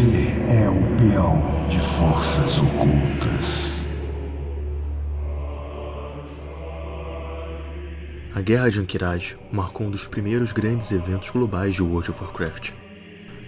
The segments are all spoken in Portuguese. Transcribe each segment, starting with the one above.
Você é o peão de forças ocultas. A Guerra de Ahn'Qiraj marcou um dos primeiros grandes eventos globais de World of Warcraft.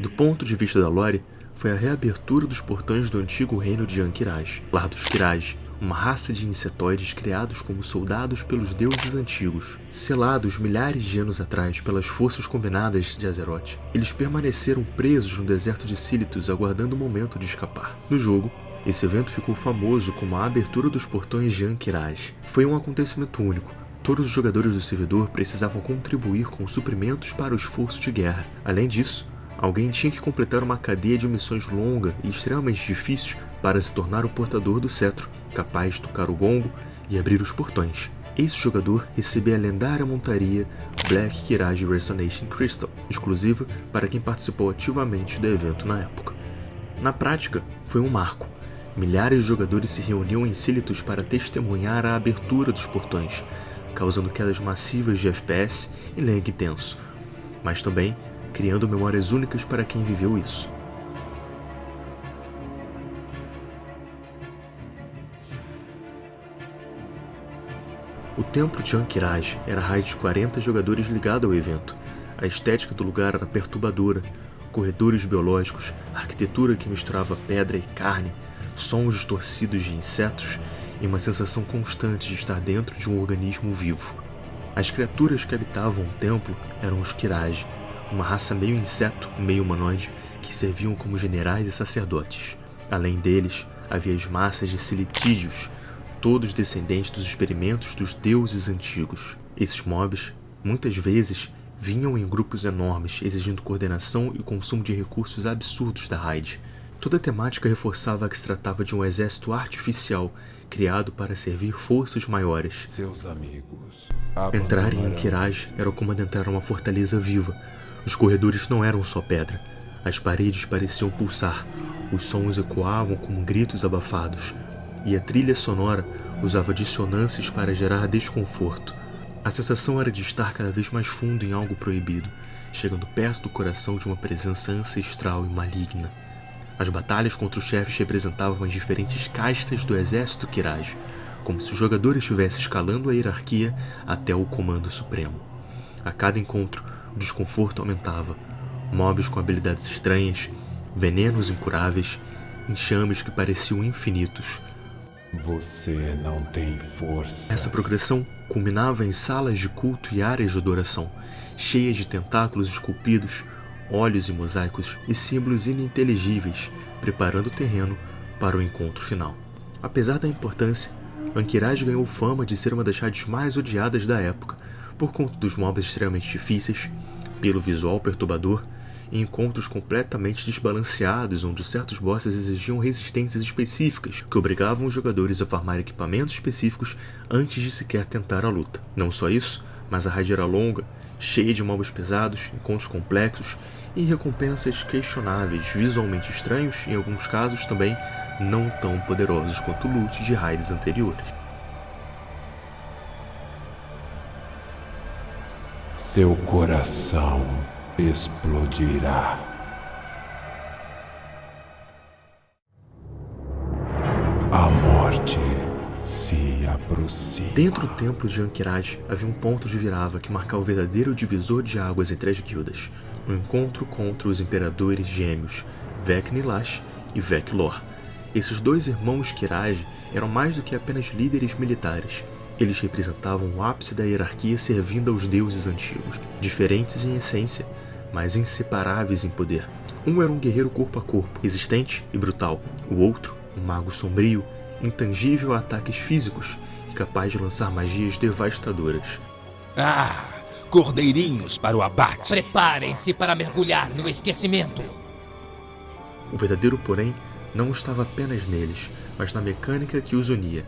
Do ponto de vista da lore, foi a reabertura dos portões do antigo reino de Ahn'Qiraj, lar dos Qiraj, uma raça de insetoides criados como soldados pelos deuses antigos. Selados milhares de anos atrás pelas forças combinadas de Azeroth, eles permaneceram presos no deserto de Silithus aguardando o momento de escapar. No jogo, esse evento ficou famoso como a abertura dos portões de Ahn'Qiraj. Foi um acontecimento único. Todos os jogadores do servidor precisavam contribuir com suprimentos para o esforço de guerra. Além disso, alguém tinha que completar uma cadeia de missões longa e extremamente difícil para se tornar o portador do cetro, capaz de tocar o gongo e abrir os portões. Esse jogador recebia a lendária montaria Black Qiraj Resonation Crystal, exclusiva para quem participou ativamente do evento na época. Na prática, foi um marco. Milhares de jogadores se reuniam em Silithus para testemunhar a abertura dos portões, causando quedas massivas de FPS e lag tenso, mas também criando memórias únicas para quem viveu isso. O templo de Ahn'Qiraj era a raid de 40 jogadores ligados ao evento. A estética do lugar era perturbadora, corredores biológicos, arquitetura que misturava pedra e carne, sons distorcidos de insetos e uma sensação constante de estar dentro de um organismo vivo. As criaturas que habitavam o templo eram os Qiraj, uma raça meio inseto, meio humanoide, que serviam como generais e sacerdotes. Além deles, havia as massas de Silithídeos, todos descendentes dos experimentos dos deuses antigos. Esses mobs, muitas vezes, vinham em grupos enormes, exigindo coordenação e consumo de recursos absurdos da raid. Toda a temática reforçava que se tratava de um exército artificial, criado para servir forças maiores. Seus amigos. Entrar em Ahn'Qiraj era como adentrar uma fortaleza viva. Os corredores não eram só pedra. As paredes pareciam pulsar, os sons ecoavam como gritos abafados, e a trilha sonora usava dissonâncias para gerar desconforto. A sensação era de estar cada vez mais fundo em algo proibido, chegando perto do coração de uma presença ancestral e maligna. As batalhas contra os chefes representavam as diferentes castas do exército Qiraj, como se o jogador estivesse escalando a hierarquia até o comando supremo. A cada encontro, o desconforto aumentava. Mobs com habilidades estranhas, venenos incuráveis, enxames que pareciam infinitos. Você não tem força. Essa progressão culminava em salas de culto e áreas de adoração, cheias de tentáculos esculpidos, olhos e mosaicos e símbolos ininteligíveis, preparando o terreno para o encontro final. Apesar da importância, Ahn'Qiraj ganhou fama de ser uma das raids mais odiadas da época, por conta dos mobs extremamente difíceis, pelo visual perturbador e encontros completamente desbalanceados onde certos bosses exigiam resistências específicas que obrigavam os jogadores a farmar equipamentos específicos antes de sequer tentar a luta. Não só isso, mas a raid era longa, cheia de mobs pesados, encontros complexos e recompensas questionáveis, visualmente estranhos e em alguns casos também não tão poderosos quanto o loot de raids anteriores. Seu coração explodirá. A morte se aproxima. Dentro do templo de Ahn'Qiraj havia um ponto de virada que marcava o verdadeiro divisor de águas entre as guildas, um encontro contra os imperadores gêmeos, Vec-Nilash e Vec-Lor. Esses dois irmãos Qiraj eram mais do que apenas líderes militares. Eles representavam o ápice da hierarquia servindo aos deuses antigos, diferentes em essência, mas inseparáveis em poder. Um era um guerreiro corpo a corpo, resistente e brutal. O outro, um mago sombrio, intangível a ataques físicos e capaz de lançar magias devastadoras. Ah, cordeirinhos para o abate. Preparem-se para mergulhar no esquecimento. O verdadeiro, porém, não estava apenas neles, mas na mecânica que os unia.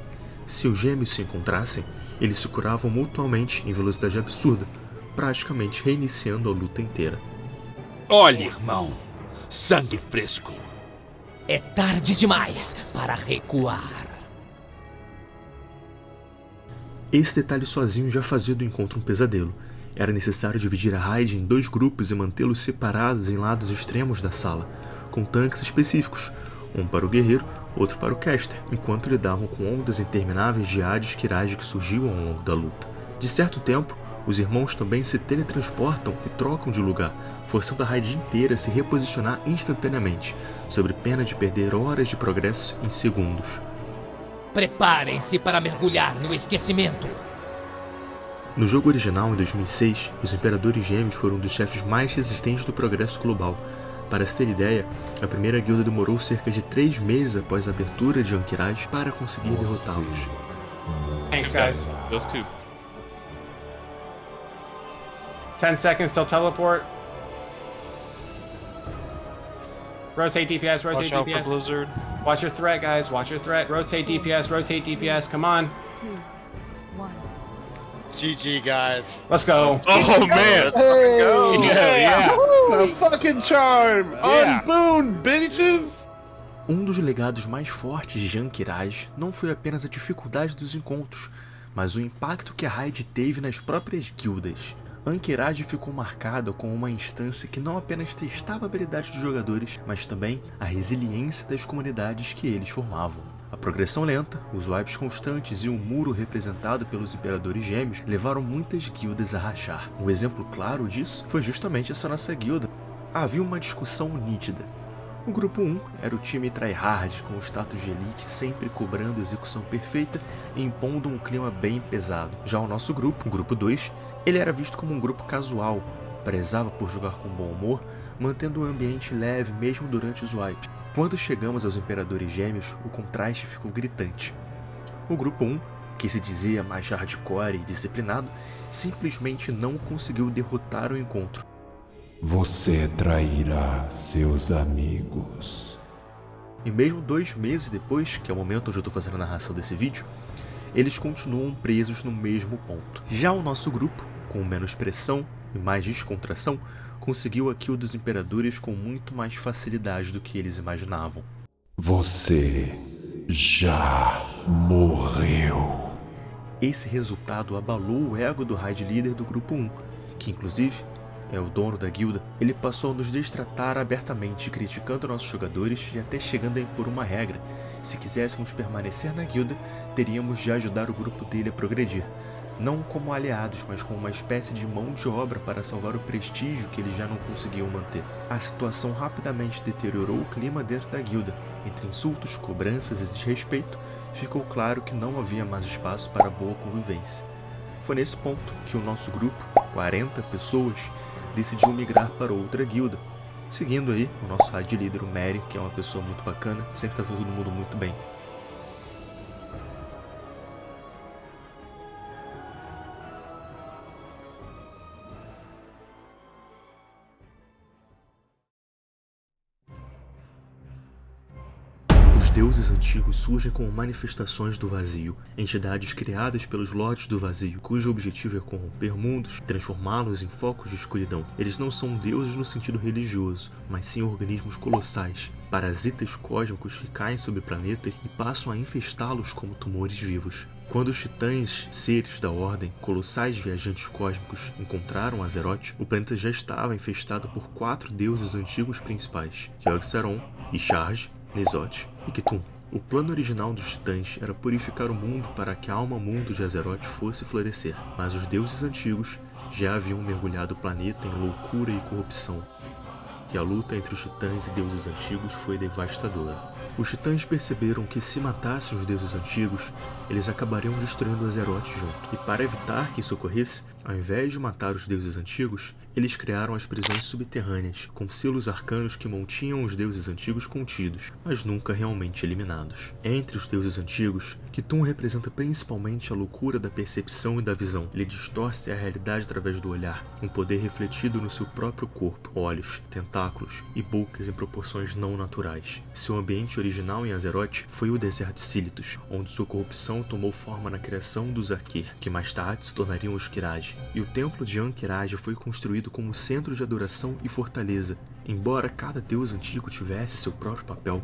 Se os gêmeos se encontrassem, eles se curavam mutuamente em velocidade absurda, praticamente reiniciando a luta inteira. Olhe, irmão, sangue fresco. É tarde demais para recuar. Esse detalhe sozinho já fazia do encontro um pesadelo. Era necessário dividir a raid em dois grupos e mantê-los separados em lados extremos da sala, com tanques específicos, um para o guerreiro, outro para o caster, enquanto lidavam com ondas intermináveis de Hades Kiraj que surgiam ao longo da luta. De certo tempo, os irmãos também se teletransportam e trocam de lugar, forçando a raid inteira a se reposicionar instantaneamente, sob pena de perder horas de progresso em segundos. Preparem-se para mergulhar no esquecimento. No jogo original, em 2006, os Imperadores Gêmeos foram um dos chefes mais resistentes do progresso global. Para se ter ideia, a primeira guilda demorou cerca de 3 meses após a abertura de Ankiraj para conseguir derrotá-los. Thanks, guys. 10 seconds till teleport. Rotate DPS, rotate Watch out for DPS. Blizzard. Watch your threat, guys. Watch your threat. Rotate DPS. Come on. 2, 1. GG, guys. Let's go. Oh man! Go. Yeah. A fucking charm! Yeah. Unbound, bitches! Um dos legados mais fortes de Ankiraj não foi apenas a dificuldade dos encontros, mas o impacto que a raid teve nas próprias guildas. Ankiraj ficou marcada como uma instância que não apenas testava a habilidade dos jogadores, mas também a resiliência das comunidades que eles formavam. A progressão lenta, os wipes constantes e o muro representado pelos Imperadores Gêmeos levaram muitas guildas a rachar. Um exemplo claro disso foi justamente essa nossa guilda. Havia uma discussão nítida. O grupo 1 era o time tryhard, com o status de elite sempre cobrando a execução perfeita e impondo um clima bem pesado. Já o nosso grupo, o grupo 2, ele era visto como um grupo casual, prezava por jogar com bom humor, mantendo o ambiente leve mesmo durante os wipes. Quando chegamos aos Imperadores Gêmeos, o contraste ficou gritante. O grupo 1, que se dizia mais hardcore e disciplinado, simplesmente não conseguiu derrotar o encontro. Você trairá seus amigos. E mesmo 2 meses depois, que é o momento onde eu estou fazendo a narração desse vídeo, eles continuam presos no mesmo ponto. Já o nosso grupo, com menos pressão e mais descontração, conseguiu a kill dos Imperadores com muito mais facilidade do que eles imaginavam. Você já morreu. Esse resultado abalou o ego do raid líder do grupo 1, que inclusive é o dono da guilda. Ele passou a nos destratar abertamente, criticando nossos jogadores e até chegando a impor uma regra: se quiséssemos permanecer na guilda, teríamos de ajudar o grupo dele a progredir, não como aliados, mas como uma espécie de mão de obra para salvar o prestígio que eles já não conseguiam manter. A situação rapidamente deteriorou o clima dentro da guilda. Entre insultos, cobranças e desrespeito, ficou claro que não havia mais espaço para boa convivência. Foi nesse ponto que o nosso grupo, 40 pessoas, decidiu migrar para outra guilda, seguindo aí o nosso raid líder, o Mary, que é uma pessoa muito bacana, sempre tá todo mundo muito bem. Os deuses antigos surgem como manifestações do vazio, entidades criadas pelos Lordes do Vazio, cujo objetivo é corromper mundos e transformá-los em focos de escuridão. Eles não são deuses no sentido religioso, mas sim organismos colossais, parasitas cósmicos que caem sobre planetas e passam a infestá-los como tumores vivos. Quando os titãs, seres da Ordem, colossais viajantes cósmicos, encontraram Azeroth, o planeta já estava infestado por 4 deuses antigos principais: Yogg-Saron, Isharge, N'Zoth e Cthulhu. O plano original dos titãs era purificar o mundo para que a alma-mundo de Azeroth fosse florescer, mas os deuses antigos já haviam mergulhado o planeta em loucura e corrupção, e a luta entre os titãs e deuses antigos foi devastadora. Os titãs perceberam que se matassem os deuses antigos, eles acabariam destruindo Azeroth junto. E para evitar que isso ocorresse, ao invés de matar os deuses antigos, eles criaram as prisões subterrâneas, com selos arcanos que mantinham os deuses antigos contidos, mas nunca realmente eliminados. Entre os deuses antigos, Cthulhu representa principalmente a loucura da percepção e da visão. Ele distorce a realidade através do olhar, um poder refletido no seu próprio corpo, olhos, tentáculos e bocas em proporções não naturais. Seu ambiente original em Azeroth foi o deserto Silithus, onde sua corrupção tomou forma na criação dos Aker, que mais tarde se tornariam os Kiraj. E o templo de Ankiraj foi construído como centro de adoração e fortaleza. Embora cada deus antigo tivesse seu próprio papel,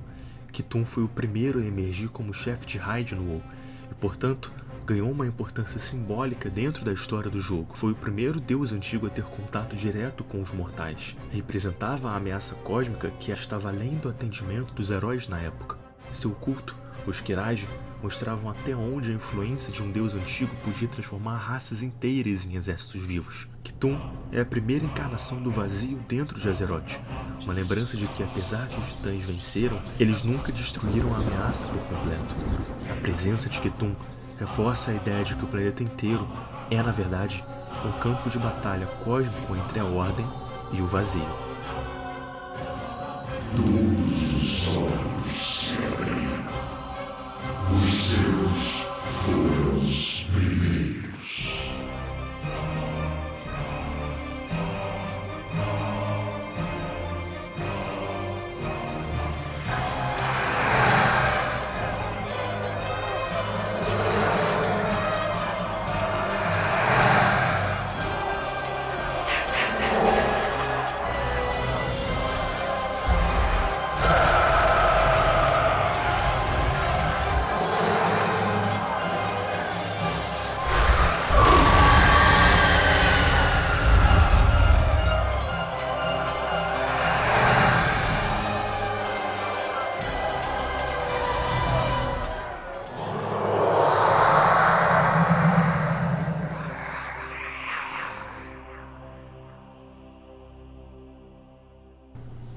Cthulhu foi o primeiro a emergir como chefe de raid no WoW, e portanto, ganhou uma importância simbólica dentro da história do jogo. Foi o primeiro deus antigo a ter contato direto com os mortais. Representava a ameaça cósmica que estava além do atendimento dos heróis na época. Seu culto, os Qiraji, mostravam até onde a influência de um deus antigo podia transformar raças inteiras em exércitos vivos. Cthulhu é a primeira encarnação do vazio dentro de Azeroth, uma lembrança de que, apesar que os titãs venceram, eles nunca destruíram a ameaça por completo. A presença de Cthulhu reforça a ideia de que o planeta inteiro é, na verdade, um campo de batalha cósmico entre a Ordem e o vazio. Os seus foram os primeiros.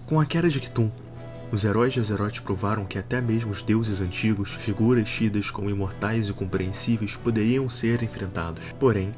Com a queda de Cthulhu, os heróis de Azeroth provaram que até mesmo os deuses antigos, figuras tidas como imortais e compreensíveis, poderiam ser enfrentados. Porém,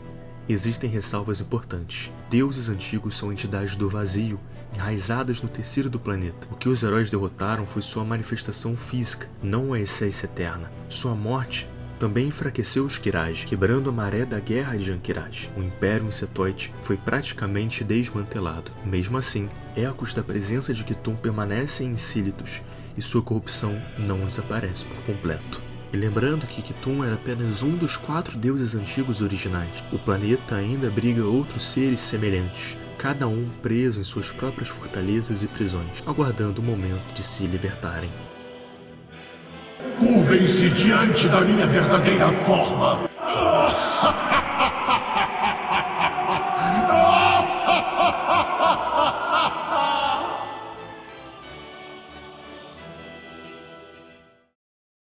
existem ressalvas importantes. Deuses antigos são entidades do vazio, enraizadas no tecido do planeta. O que os heróis derrotaram foi sua manifestação física, não a essência eterna. Sua morte também enfraqueceu os Qiraji, quebrando a maré da guerra de Ankiraj. O Império Insetoide foi praticamente desmantelado. Mesmo assim, ecos da presença de Cthulhu permanecem em Sílitos e sua corrupção não desaparece por completo. E lembrando que Cthulhu era apenas um dos 4 deuses antigos originais, o planeta ainda abriga outros seres semelhantes, cada um preso em suas próprias fortalezas e prisões, aguardando o momento de se libertarem. Curvem-se diante da minha verdadeira forma.